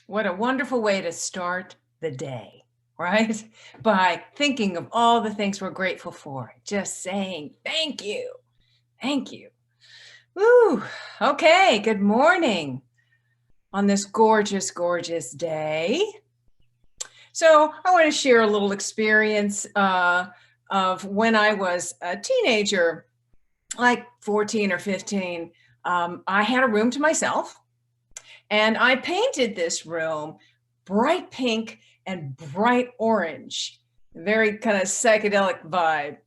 What a wonderful way to start the day, right? By thinking of all the things we're grateful for, just saying thank you, thank you. Woo. Okay, good morning on this gorgeous, gorgeous day. So I want to share a little experience of when I was a teenager, like 14 or 15. I had a room to myself. And I painted this room bright pink and bright orange, very kind of psychedelic vibe,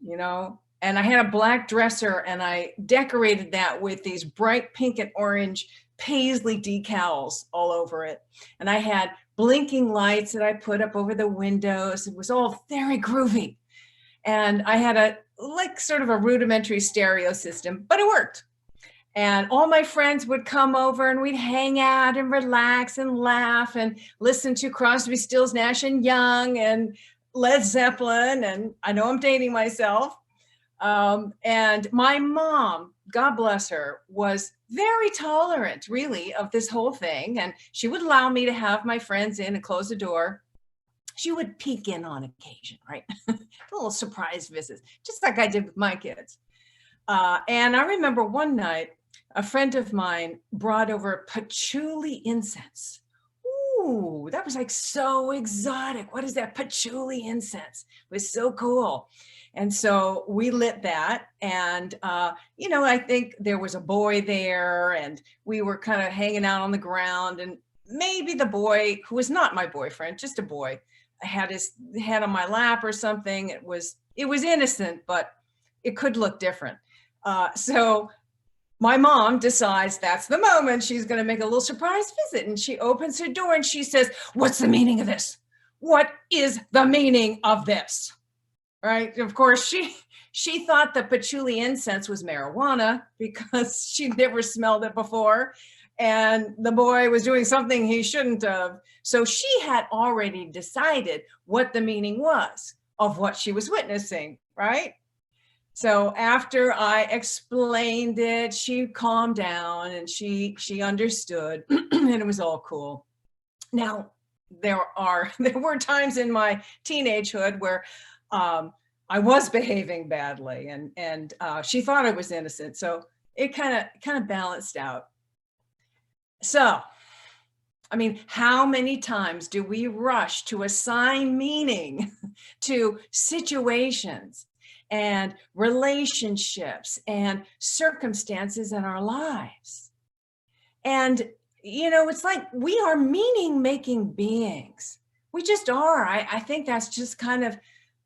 And I had a black dresser and I decorated that with these bright pink and orange paisley decals all over it. And I had blinking lights that I put up over the windows. It was all very groovy. And I had sort of a rudimentary stereo system, but it worked. And all my friends would come over and we'd hang out and relax and laugh and listen to Crosby, Stills, Nash and Young and Led Zeppelin. And I know I'm dating myself. And my mom, God bless her, was very tolerant, really, of this whole thing. And she would allow me to have my friends in and close the door. She would peek in on occasion, right? Little surprise visits, just like I did with my kids. And I remember one night, a friend of mine brought over patchouli incense. Ooh, that was like so exotic. What is that patchouli incense? It was so cool. And so we lit that. And, I think there was a boy there and we were kind of hanging out on the ground. And maybe the boy, who was not my boyfriend, just a boy, had his head on my lap or something. It was innocent, but it could look different. So my mom decides that's the moment she's going to make a little surprise visit. And she opens her door and she says, "What's the meaning of this? What is the meaning of this?" Right? Of course, she thought the patchouli incense was marijuana because she'd never smelled it before. And the boy was doing something he shouldn't have. So she had already decided what the meaning was of what she was witnessing, right? So after I explained it, she calmed down and she understood and it was all cool. Now, there were times in my teenagehood where I was behaving badly and she thought I was innocent. So it kind of balanced out. So, I mean, how many times do we rush to assign meaning to situations and relationships and circumstances in our lives? And, it's like we are meaning-making beings. We just are. I think that's just kind of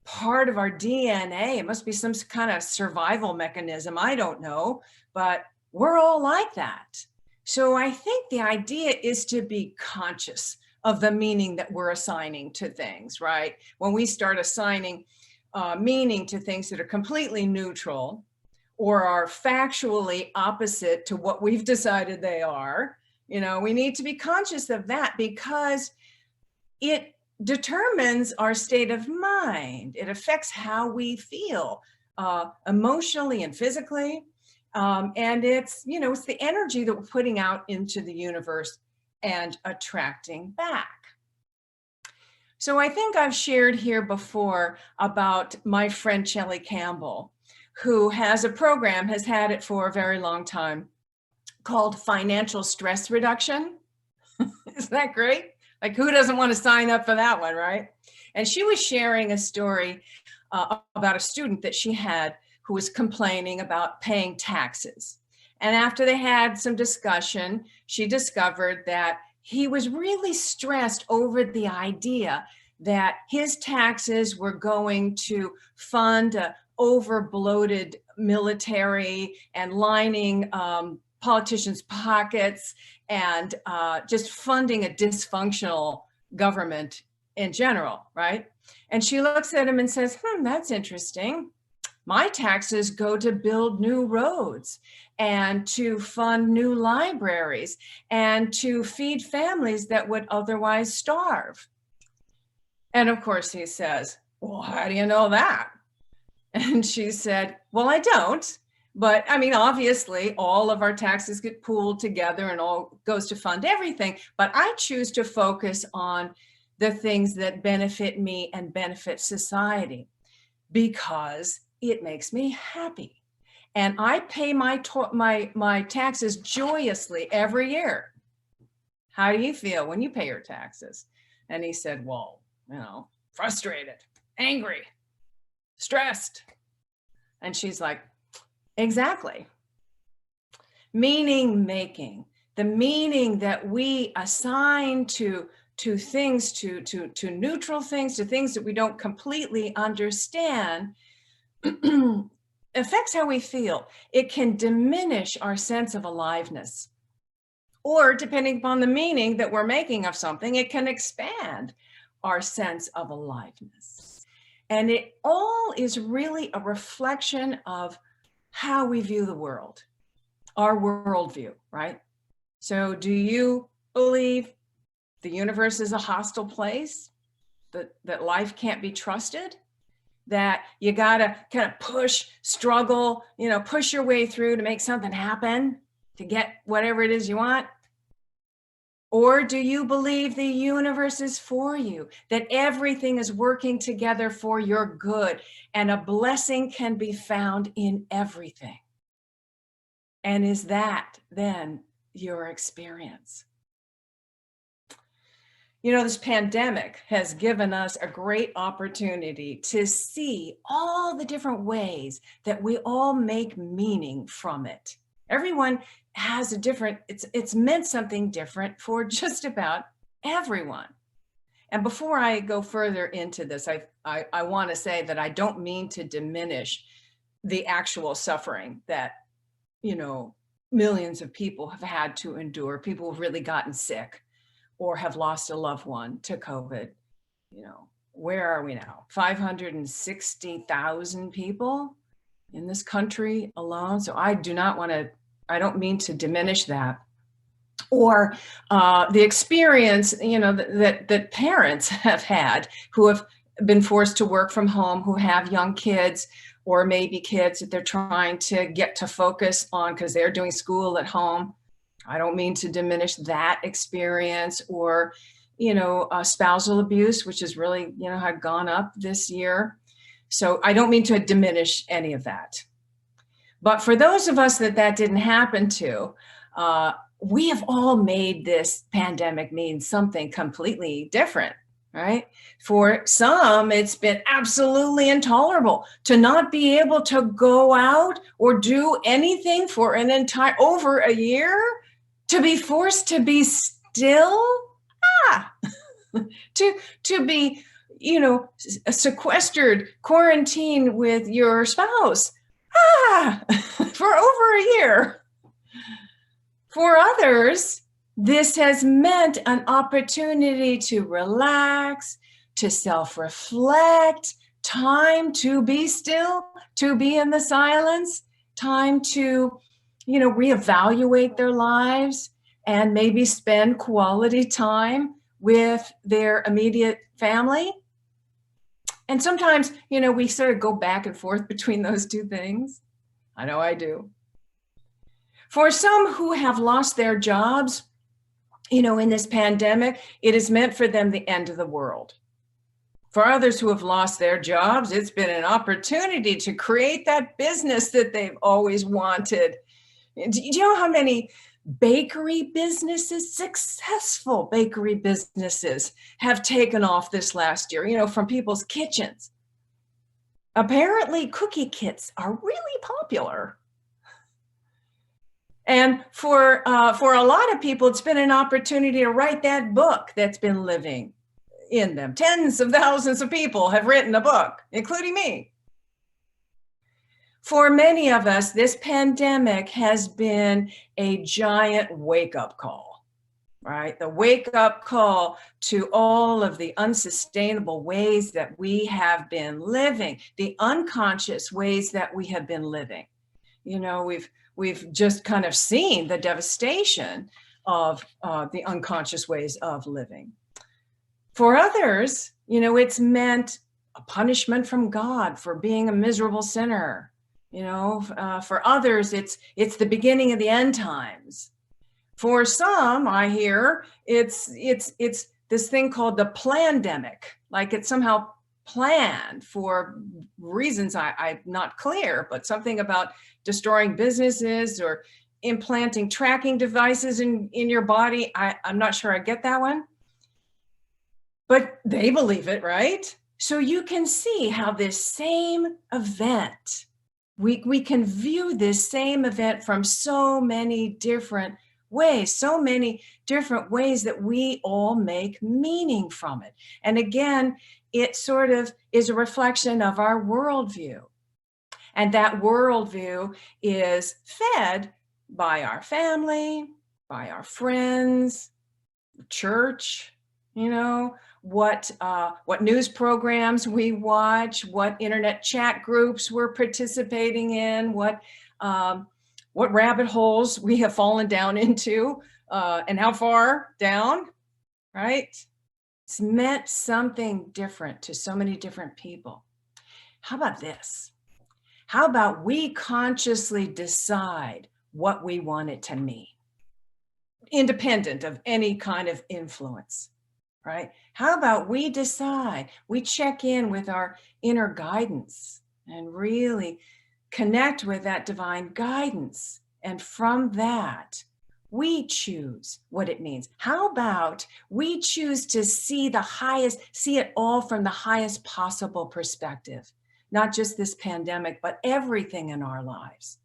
part of our DNA. It must be some kind of survival mechanism. I don't know, but we're all like that. So I think the idea is to be conscious of the meaning that we're assigning to things, right? When we start assigning meaning to things that are completely neutral or are factually opposite to what we've decided they are, we need to be conscious of that because it determines our state of mind. It affects how we feel emotionally and physically. And it's the energy that we're putting out into the universe and attracting back. So I think I've shared here before about my friend Shelley Campbell, who has a program, has had it for a very long time, called Financial Stress Reduction. Isn't that great? Like, who doesn't want to sign up for that one, right? And she was sharing a story about a student that she had who was complaining about paying taxes. And after they had some discussion, she discovered that he was really stressed over the idea that his taxes were going to fund a over-bloated military and lining politicians' pockets and just funding a dysfunctional government in general, right? And she looks at him and says, that's interesting. My taxes go to build new roads and to fund new libraries and to feed families that would otherwise starve. And of course he says, "Well, how do you know that?" And she said, "Well, I don't, But I mean, obviously, all of our taxes get pooled together and all goes to fund everything. But I choose to focus on the things that benefit me and benefit society because it makes me happy. And I pay my taxes joyously every year. How do you feel when you pay your taxes? And he said, well, frustrated, angry, stressed. And she's like, exactly. Meaning making, the meaning that we assign to things, to neutral things, to things that we don't completely understand, affects how we feel. It can diminish our sense of aliveness. Or depending upon the meaning that we're making of something, it can expand our sense of aliveness. And it all is really a reflection of how we view the world, our worldview, right? So do you believe the universe is a hostile place, that life can't be trusted, that you gotta kind of push, struggle, push your way through to make something happen, to get whatever it is you want? Or do you believe the universe is for you, that everything is working together for your good and a blessing can be found in everything? And is that then your experience? This pandemic has given us a great opportunity to see all the different ways that we all make meaning from it. Everyone has a different, it's meant something different for just about everyone. And before I go further into this, I want to say that I don't mean to diminish the actual suffering that, millions of people have had to endure. People have really gotten sick or have lost a loved one to COVID. Where are we now? 560,000 people in this country alone. So I don't mean to diminish that. Or the experience, that parents have had who have been forced to work from home, who have young kids, or maybe kids that they're trying to get to focus on because they're doing school at home. I don't mean to diminish that experience, or, spousal abuse, which has really, had gone up this year. So I don't mean to diminish any of that. But for those of us that didn't happen to, we have all made this pandemic mean something completely different, right? For some, it's been absolutely intolerable to not be able to go out or do anything for over a year, to be forced to be still, to be, sequestered, quarantined with your spouse, for over a year. For others, this has meant an opportunity to relax, to self-reflect, time to be still, to be in the silence, time to, reevaluate their lives and maybe spend quality time with their immediate family. And sometimes, we sort of go back and forth between those two things. I know I do. For some who have lost their jobs, in this pandemic, it has meant for them the end of the world. For others who have lost their jobs, it's been an opportunity to create that business that they've always wanted. Do you know how many bakery businesses, successful bakery businesses, have taken off this last year, from people's kitchens? Apparently, cookie kits are really popular. And for a lot of people, it's been an opportunity to write that book that's been living in them. Tens of thousands of people have written a book, including me. For many of us, this pandemic has been a giant wake-up call, right? The wake-up call to all of the unsustainable ways that we have been living, the unconscious ways that we have been living. We've just kind of seen the devastation of the unconscious ways of living. For others, it's meant a punishment from God for being a miserable sinner. For others, it's the beginning of the end times. For some, I hear it's this thing called the plandemic, like it's somehow planned for reasons I'm not clear, but something about destroying businesses or implanting tracking devices in your body. I'm not sure I get that one, but they believe it, right? So you can see how this same event, we can view this same event from so many different ways, so many different ways that we all make meaning from it. And again, it sort of is a reflection of our worldview. And that worldview is fed by our family, by our friends, church, what news programs we watch, what internet chat groups we're participating in, what rabbit holes we have fallen down into, and how far down, right? It's meant something different to so many different people. How about this? How about we consciously decide what we want it to mean, independent of any kind of influence, right? How about we decide, we check in with our inner guidance and really connect with that divine guidance. And from that, we choose what it means. How about we choose to see it all from the highest possible perspective, not just this pandemic, but everything in our lives.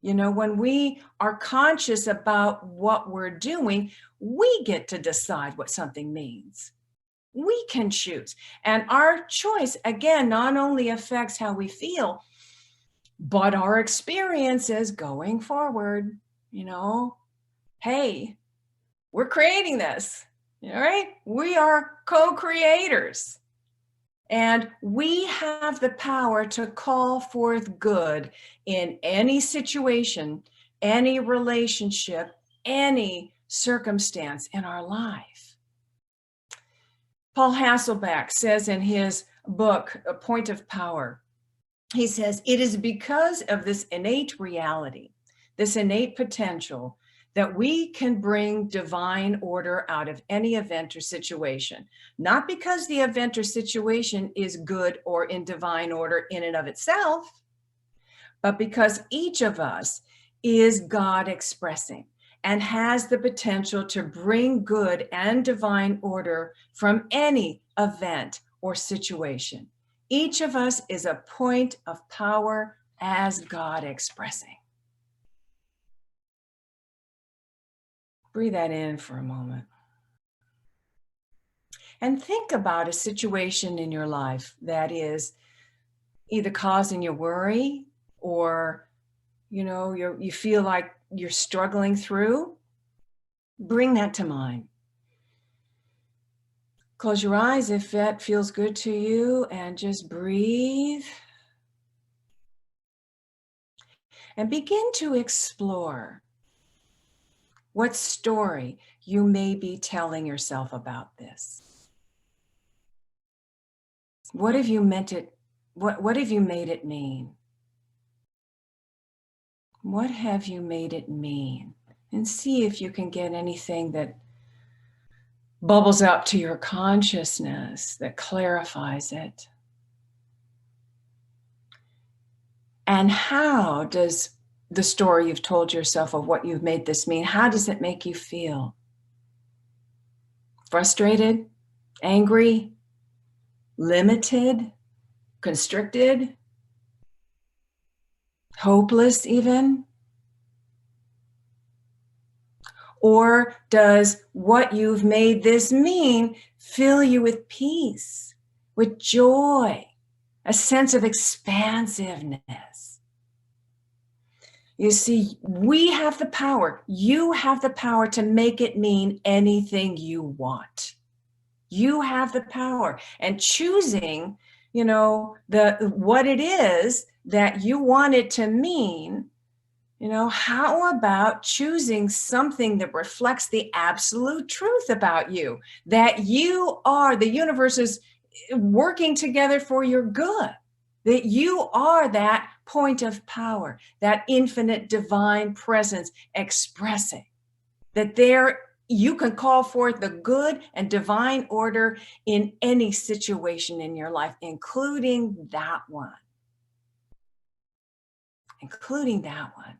When we are conscious about what we're doing, we get to decide what something means. We can choose. And our choice, again, not only affects how we feel, but our experiences going forward. Hey, we're creating this, right? We are co-creators. And we have the power to call forth good in any situation, any relationship, any circumstance in our life. Paul Hasselbeck says in his book, A Point of Power, he says, it is because of this innate reality, this innate potential, that we can bring divine order out of any event or situation, not because the event or situation is good or in divine order in and of itself, but because each of us is God expressing and has the potential to bring good and divine order from any event or situation. Each of us is a point of power as God expressing. Breathe that in for a moment. And think about a situation in your life that is either causing you worry or, you feel like you're struggling through. Bring that to mind. Close your eyes if that feels good to you and just breathe. And begin to explore what story you may be telling yourself about this. What have you meant it? What have you made it mean? What have you made it mean? And see if you can get anything that bubbles up to your consciousness that clarifies it. And how does the story you've told yourself of what you've made this mean, how does it make you feel? Frustrated? Angry? Limited? Constricted? Hopeless even? Or does what you've made this mean fill you with peace, with joy, a sense of expansiveness? You see, we have the power, you have the power to make it mean anything you want. You have the power, and choosing, what it is that you want it to mean. How about choosing something that reflects the absolute truth about you, that you are, the universe is working together for your good, that you are that point of power, that infinite divine presence expressing that there you can call forth the good and divine order in any situation in your life, including that one. Including that one.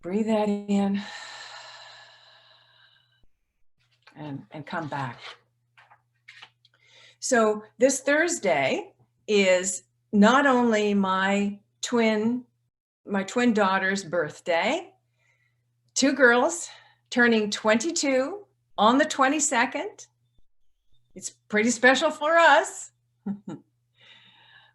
Breathe that in and come back. So this Thursday is not only my twin daughter's birthday, 2 girls turning 22 on the 22nd. It's pretty special for us.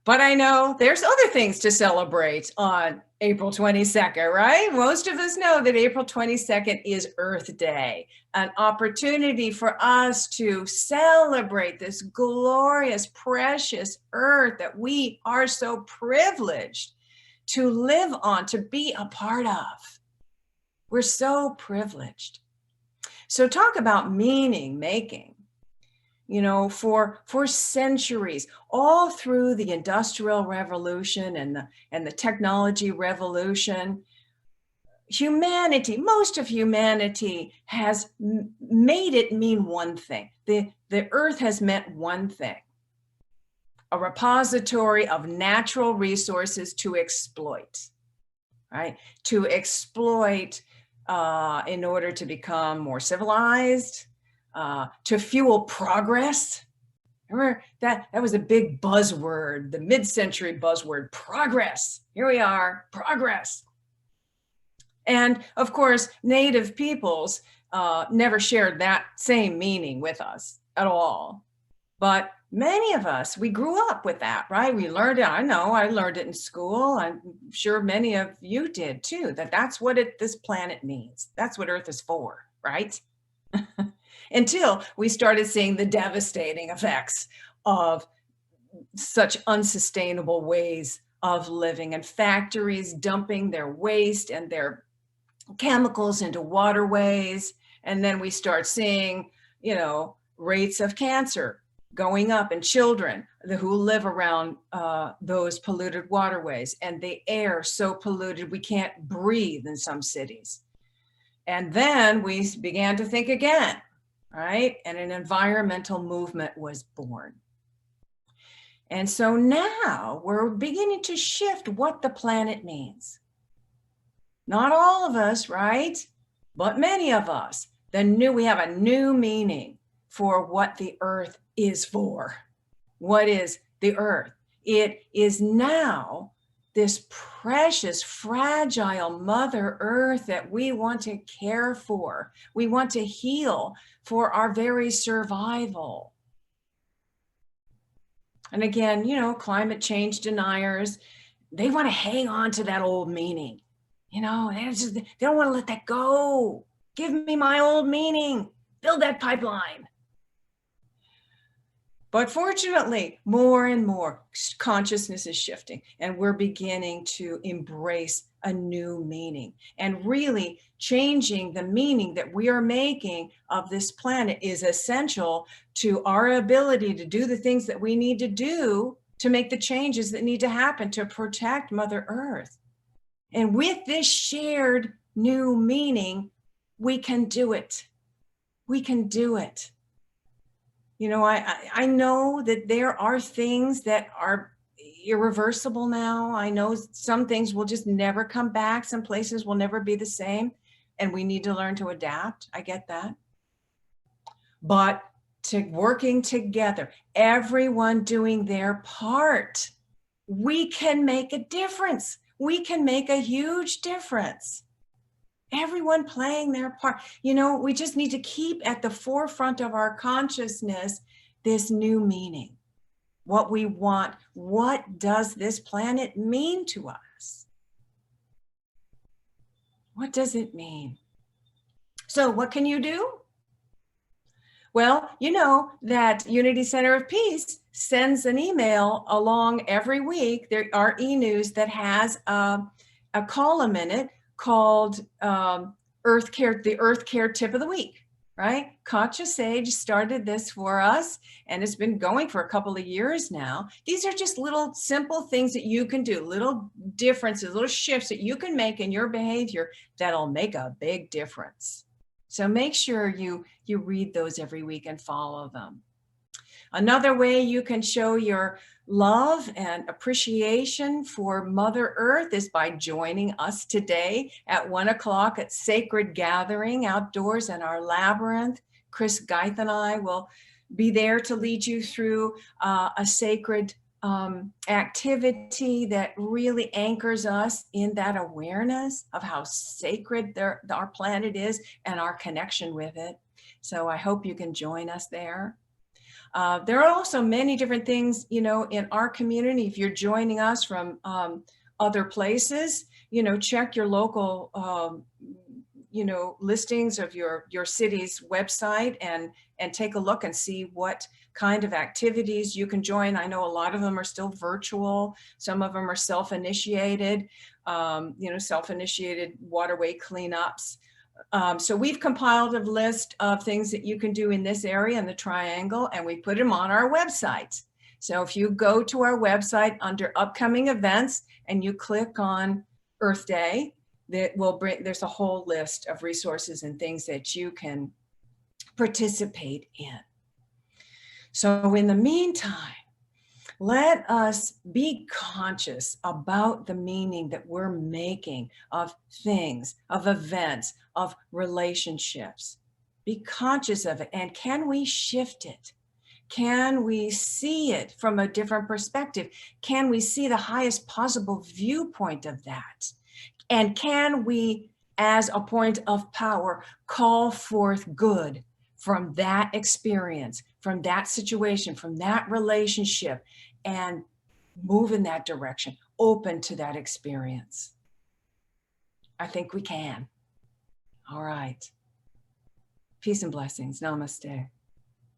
But I know there's other things to celebrate on April 22nd, right? Most of us know that April 22nd is Earth Day, an opportunity for us to celebrate this glorious, precious Earth that we are so privileged to live on, to be a part of. We're so privileged. So talk about meaning making. You know, for centuries, all through the Industrial Revolution and the technology revolution, humanity, most of humanity has made it mean one thing. The earth has meant one thing: a repository of natural resources to exploit, right? To exploit in order to become more civilized, to fuel progress. Remember that was a big buzzword, the mid-century buzzword, progress. Here we are, progress. And of course, native peoples never shared that same meaning with us at all. But many of us, we grew up with that, right? We learned it. I know I learned it in school. I'm sure many of you did too, that's what this planet means. That's what Earth is for, right? Until we started seeing the devastating effects of such unsustainable ways of living, and factories dumping their waste and their chemicals into waterways. And then we start seeing, you know, rates of cancer going up in children who live around those polluted waterways, and the air so polluted we can't breathe in some cities. And then we began to think again, right? And an environmental movement was born. And so now we're beginning to shift what the planet means. Not all of us, right? But many of us. We have a new meaning for what the earth is for. What is the earth? It is now this precious, fragile Mother Earth that we want to care for. We want to heal for our very survival. And again, you know, climate change deniers, they want to hang on to that old meaning. You know, they don't want to let that go. Give me my old meaning. Build that pipeline. But fortunately, more and more consciousness is shifting, and we're beginning to embrace a new meaning. And really changing the meaning that we are making of this planet is essential to our ability to do the things that we need to do to make the changes that need to happen to protect Mother Earth. And with this shared new meaning, we can do it. We can do it. You know, I know that there are things that are irreversible now. I know some things will just never come back. Some places will never be the same, and we need to learn to adapt. I get that. But working together, everyone doing their part, we can make a difference. We can make a huge difference. Everyone playing their part. You know, we just need to keep at the forefront of our consciousness this new meaning. What we want. What does this planet mean to us? What does it mean? So what can you do? Well, you know that Unity Center of Peace sends an email along every week. There are e-news that has a column in it called the Earth Care Tip of the Week. right? Katja Sage started this for us, and it's been going for a couple of years now. These are just little simple things that you can do, little differences, little shifts that you can make in your behavior that'll make a big difference. So make sure you read those every week and follow them. Another way you can show your love and appreciation for Mother Earth is by joining us today at 1 o'clock at Sacred Gathering outdoors in our labyrinth. Chris Geith and I will be there to lead you through a sacred activity that really anchors us in that awareness of how sacred our planet is and our connection with it. So I hope you can join us there. There are also many different things, in our community. If you're joining us from other places, check your local, listings of your city's website and take a look and see what kind of activities you can join. I know a lot of them are still virtual. Some of them are self-initiated, self-initiated waterway cleanups. So we've compiled a list of things that you can do in this area in the triangle, and we put them on our website. So if you go to our website under upcoming events and you click on Earth Day, there's a whole list of resources and things that you can participate in. So in the meantime, let us be conscious about the meaning that we're making of things, of events, of relationships. Be conscious of it. And can we shift it? Can we see it from a different perspective? Can we see the highest possible viewpoint of that? And can we, as a point of power, call forth good from that experience, from that situation, from that relationship, and move in that direction, open to that experience? I think we can. All right. Peace and blessings. Namaste.